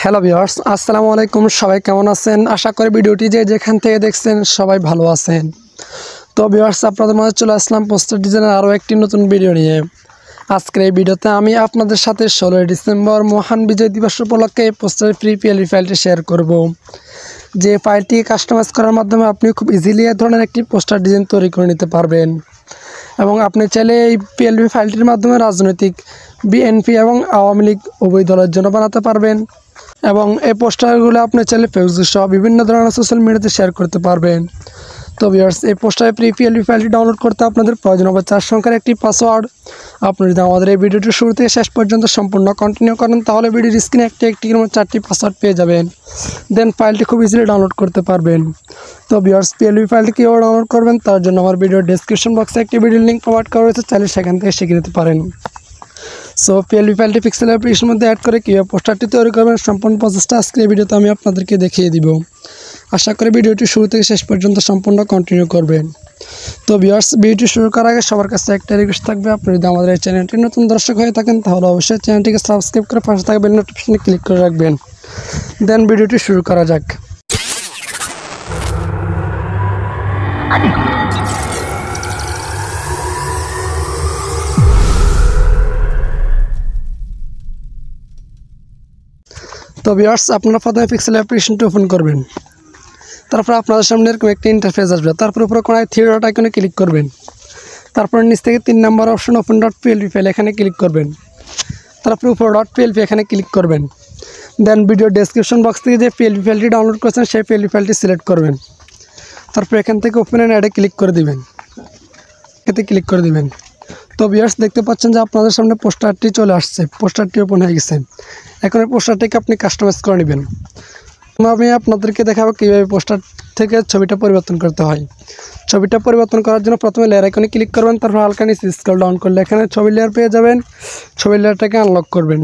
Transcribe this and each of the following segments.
Hello viewers, আসসালামু আলাইকুম। সবাই কেমন আছেন? আশা করি ভিডিওটি যেখান থেকে দেখছেন সবাই ভালো আছেন। তো ভিউয়ার্স, আপনাদের মাঝে চলে আসলাম পোস্টার ডিজাইনের আরও একটি নতুন ভিডিও নিয়ে। আজকের এই ভিডিওতে আমি আপনাদের সাথে 16 ডিসেম্বর মহান বিজয় দিবস উপলক্ষে পোস্টারের ফ্রি পিএলপি ফাইলটি শেয়ার করব। যে ফাইলটি কাস্টমাইজ করার মাধ্যমে আপনি খুব ইজিলি এই ধরনের একটি পোস্টার ডিজাইন তৈরি করে নিতে পারবেন এবং আপনি চাইলে এই পিএলপি ফাইলটির মাধ্যমে রাজনৈতিক বিএনপি এবং আওয়ামী লীগ উভয় দলের জন্য বানাতে পারবেন এবং এই পোস্টারগুলো আপনি চাইলে ফেসবুক সহ বিভিন্ন ধরনের সোশ্যাল মিডিয়াতে শেয়ার করতে পারবেন। তো ভিউয়ার্স, এই পোস্টারের ফ্রি পিএলপি ফাইলটি ডাউনলোড করতে আপনাদের প্রয়োজন হবে 4 সংখ্যার একটি পাসওয়ার্ড। আপনি যদি আমাদের এই ভিডিওটি শুরু থেকে শেষ পর্যন্ত সম্পূর্ণ কন্টিনিউ করেন তাহলে ভিডিওর স্ক্রিনে একটি 4টি পাসওয়ার্ড পেয়ে যাবেন। দেন ফাইলটি খুব ইজিলি ডাউনলোড করতে পারবেন। তো ভিউয়ার্স, পিএলপি ফাইলটি কীভাবে ডাউনলোড করবেন তার জন্য আমার ভিডিওর ডেসক্রিপশন বক্সে একটি ভিডিও লিঙ্ক প্রোভাইড করা রয়েছে, চাইলে সেখান থেকে শিখে নিতে পারেন। সো পিএলপি ফাইলটি পিক্সেল অ্যাপ্লিকেশনের মধ্যে অ্যাড করে কীভাবে পোস্টারটি তৈরি করবেন সম্পূর্ণ প্রসেসটা আজকের এই ভিডিওতে আমি আপনাদেরকে দেখিয়ে দিব। আশা করি ভিডিওটি শুরু থেকে শেষ পর্যন্ত সম্পূর্ণ কন্টিনিউ করবেন। তো ভিউয়ার্স, ভিডিওটি শুরু করার আগে সবার কাছে একটা রিকোয়েস্ট থাকবে, আপনি যদি আমাদের এই চ্যানেলটি নতুন দর্শক হয়ে থাকেন তাহলে অবশ্যই চ্যানেলটিকে সাবস্ক্রাইব করে পাশে থাকা বেল নোটিফিকেশনে ক্লিক করে রাখবেন। দেন ভিডিওটি শুরু করা যাক। তো ভিউয়ার্স, আপনারা প্রথমে পিক্সেল অ্যাপ্লিকেশনটি ওপেন করবেন। তারপর আপনাদের সামনে এরকম একটা ইন্টারফেস আসবে। তারপর উপরে কোনায় 3 ডট আইকনে ক্লিক করবেন। তারপর নিচ থেকে 3 নম্বর option open dot PLP file এখানে ক্লিক করবেন। তারপর উপরে ডট পিএলপি এখানে ক্লিক করবেন। দেন ভিডিও ডেসক্রিপশন বক্স থেকে যে পিএলপি ফাইলটি ডাউনলোড করেছেন সেই পিএলপি ফাইলটি সিলেক্ট করবেন। তারপর এখান থেকে ওপেন অ্যান্ড অ্যাডে ক্লিক করে দিবেন। এতে ক্লিক করে দিবেন। তো ভিউয়ার্স, দেখতে পাচ্ছেন যে আপনাদের সামনে পোস্টারটি চলে আসছে, পোস্টারটি ওপেন হয়ে গেছে। এখন এই পোস্টারটিকে আপনি কাস্টমাইজ করে নেবেন। আমি আপনাদেরকে দেখাবো কীভাবে পোস্টার থেকে ছবিটা পরিবর্তন করতে হয়। ছবিটা পরিবর্তন করার জন্য প্রথমে লেয়ার আইকনে ক্লিক করবেন, তারপর হালকা নিচে স্ক্রল ডাউন করলে এখানে ছবির লেয়ার পেয়ে যাবেন। ছবির লেয়ারটাকে আনলক করবেন।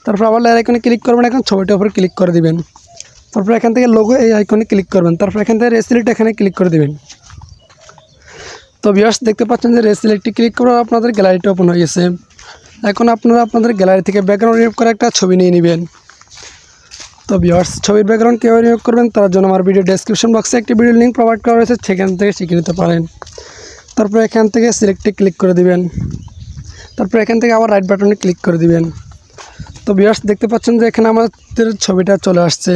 তারপর আবার লেয়ার আইকনে ক্লিক করবেন, এখন ছবিটার উপরে ক্লিক করে দিবেন। তারপর এখান থেকে লোগো এই আইকনে ক্লিক করবেন। তারপর এখান থেকে রেসিলেক্ট এখানে ক্লিক করে দিবেন। তো ভিউয়ার্স, দেখতে পাচ্ছেন যে রেসিলেক্টে ক্লিক করে আপনাদের গ্যালারিটা ওপেন হয়ে গেছে। এখন আপনারা আপনাদের গ্যালারি থেকে ব্যাকগ্রাউন্ড রিমুভ করে একটা ছবি নিয়ে নেবেন। তো ভিউয়ার্স, ছবির ব্যাকগ্রাউন্ড কীভাবে রিমুভ করবেন তার জন্য আমার ভিডিও ডেসক্রিপশন বক্সে একটি ভিডিও লিঙ্ক প্রোভাইড করা রয়েছে, সেখান থেকে শিখে নিতে পারেন। তারপর এখান থেকে সিলেক্টে ক্লিক করে দিবেন। তারপর এখান থেকে আবার রাইট বাটনে ক্লিক করে দিবেন। তো ভিউয়ার্স, দেখতে পাচ্ছেন যে এখানে আমাদের ছবিটা চলে আসছে।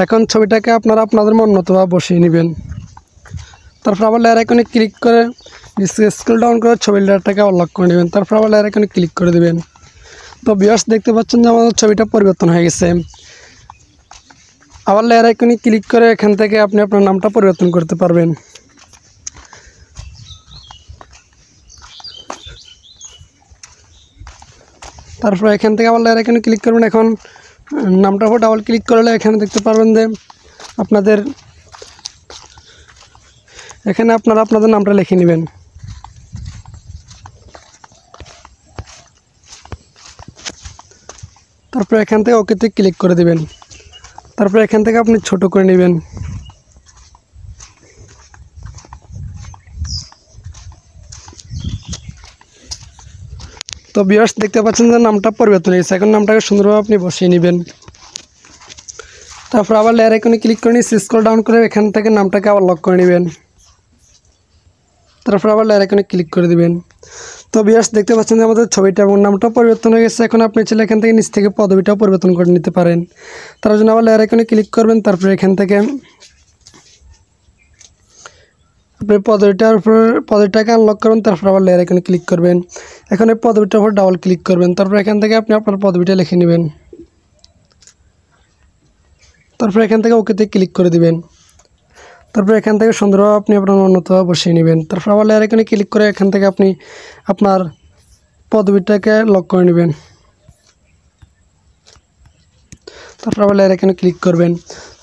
এখন ছবিটাকে আপনারা আপনাদের মন মতোভাবে বসিয়ে নেবেন। তারপর আবার লেয়ার আইকনে ক্লিক করে স্ক্রল ডাউন করে ছবির লেয়ারটাকে আনলক করে নেবেন। তারপর আবার লেয়ার আইকনে ক্লিক করে দেবেন। তো ভিউয়ার্স, দেখতে পাচ্ছেন যে আমাদের ছবিটা পরিবর্তন হয়ে গেছে। আবার লেয়ার আইকনে ক্লিক করে এখান থেকে আপনি আপনার নামটা পরিবর্তন করতে পারবেন। তারপর এখান থেকে আবার লেয়ার আইকনে ক্লিক করবেন। এখন নামটার উপর ডাবল ক্লিক করলে এখানে দেখতে পারবেন যে এখানে আপনারা আপনাদের নামটা লিখে নেবেন। তারপর এখান থেকে ওকেতে ক্লিক করে দেবেন। তারপর এখান থেকে আপনি ছোট করে নেবেন। তো ভিউয়ার্স, দেখতে পাচ্ছেন যে নামটা পরিবর্তন হয়েছে। এখন নামটাকে সুন্দরভাবে আপনি বসিয়ে নেবেন। তারপর আবার লেয়ার আইকনে ক্লিক করে নিয়ে স্ক্রল ডাউন করে এখান থেকে নামটাকে আবার লক করে নেবেন। তারপর আবার লেয়ার আইকনে ক্লিক করে দিবেন। তো ভিউয়ার্স, দেখতে পাচ্ছেন যে আমাদের ছবিটা এবং নামটাও পরিবর্তন হয়ে গেছে। এখন আপনি চাইলে এখান থেকে নিচ থেকে পদবিটাও পরিবর্তন করে নিতে পারেন। তার জন্য আবার লেয়ার আইকনে ক্লিক করবেন। তারপর এখান থেকে আপনি পদবিটাকে আনলক করবেন। তারপর আবার লেয়ার আইকনে ক্লিক করবেন। এখন এই পদবিটার উপর ডাবল ক্লিক করবেন। তারপর এখান থেকে আপনি আপনার পদবিটা লিখে নেবেন। তারপর এখান থেকে ওকেতে ক্লিক করে দিবেন। তারপর এখান থেকে সুন্দরভাবে আপনি আপনার মনোভাবে বসিয়ে নেবেন। তারপর আবার লেয়ার আইকনে ক্লিক করে এখান থেকে আপনি আপনার পদবিটাকে লক করে নেবেন। তারপর আবার লেয়ার আইকনে ক্লিক করবেন।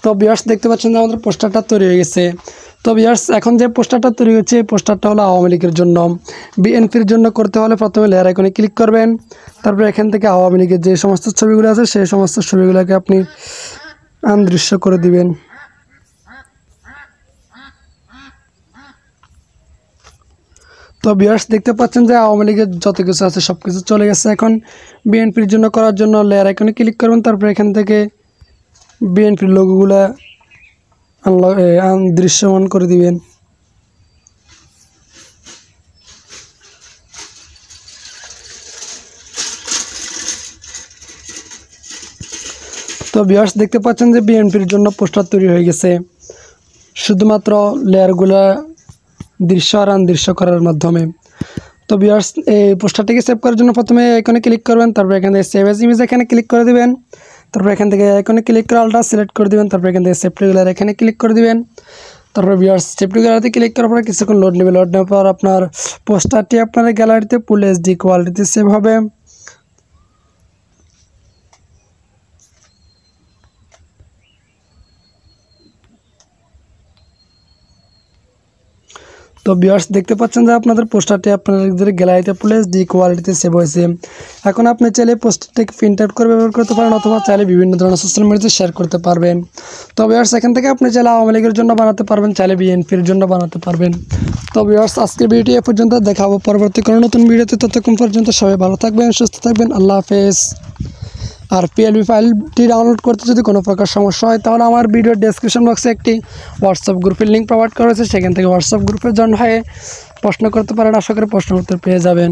তো ভিউয়ার্স, দেখতে পাচ্ছেন যে আমাদের পোস্টারটা তৈরি হয়ে গেছে। তো ভিউয়ার্স, এখন যে পোস্টারটা তৈরি হচ্ছে এই পোস্টারটা হলো আওয়ামী লীগের জন্য। বিএনপির জন্য করতে হলে প্রথমে লেয়ার আইকনে ক্লিক করবেন। তারপর এখান থেকে আওয়ামী লীগের যে সমস্ত ছবিগুলো আছে সেই সমস্ত ছবিগুলোকে আপনি আনদৃশ্য করে দিবেন। তো তো ভিউয়ার্স দেখতে পাচ্ছেন যে আওয়ামী লীগের যত কিছু আছে সব কিছু চলে গেছে। এখন বিএনপির জন্য করার জন্য লেয়ার আইকনে ক্লিক করবেন, তারপর এখান থেকে বিএনপির লোগোগুলা দৃশ্যমান করে দিবেন। তো ভিউয়ার্স দেখতে পাচ্ছেন যে বিএনপির জন্য পোস্টার তৈরি হয়ে গেছে, শুধুমাত্র লেয়ারগুলা দৃশ্য আর আনদৃশ্য করার মাধ্যমে। তো ভিউয়ার্স এই পোস্টারটিকে সেভ করার জন্য প্রথমে আইকনে ক্লিক করবেন, তারপর এখান থেকে সেভ এজ ইমেজ এখানে ক্লিক করে দিবেন, তারপর এখান থেকে আইকনে ক্লিক করে অলটা সিলেক্ট করে দিবেন, তারপর এখান থেকে সেভ টু গ্যালারি এখানে ক্লিক করে দিবেন। তারপর ভিউয়ার্স সেভ টু গ্যালারিতে ক্লিক করার পরে কিছুক্ষণ লোড নেবে, লোড নেওয়ার পর আপনার পোস্টারটি আপনার গ্যালারিতে ফুল এইচডি কোয়ালিটিতে সেভ হবে। তো ভিউয়ার্স দেখতে পাচ্ছেন যে আপনাদের পোস্টারটি আপনাদের গ্যালারিতে ফুল এইচডি কোয়ালিটিতে সেভ হয়েছে। এখন আপনি চাইলে পোস্টারটিকে প্রিন্ট আউট করে ব্যবহার করতে পারেন, অথবা চাইলে বিভিন্ন ধরনের সোশ্যাল মিডিয়াতে শেয়ার করতে পারবেন। তো ভিউয়ার্স এখান থেকে আপনি চাইলে আওয়ামী লীগের জন্য বানাতে পারবেন, চাইলে বিএনপির জন্য বানাতে পারবেন। তো ভিউয়ার্স আজকের ভিডিওটি এ পর্যন্ত, দেখাবো পরবর্তী কোনো নতুন ভিডিওতে। ততক্ষণ পর্যন্ত সবাই ভালো থাকবেন, সুস্থ থাকবেন, আল্লাহ হাফেজ। আর পিএলবি ফাইলটি ডাউনলোড করতে যদি কোনো প্রকার সমস্যা হয় তাহলে আমার ভিডিওর ডেসক্রিপশন বক্সে একটি হোয়াটসঅ্যাপ গ্রুপের লিঙ্ক প্রোভাইড করা হয়েছে, সেখান থেকে হোয়াটসঅ্যাপ গ্রুপে জয়েন হয়ে প্রশ্ন করতে পারেন। আশা করি প্রশ্ন উত্তর পেয়ে যাবেন।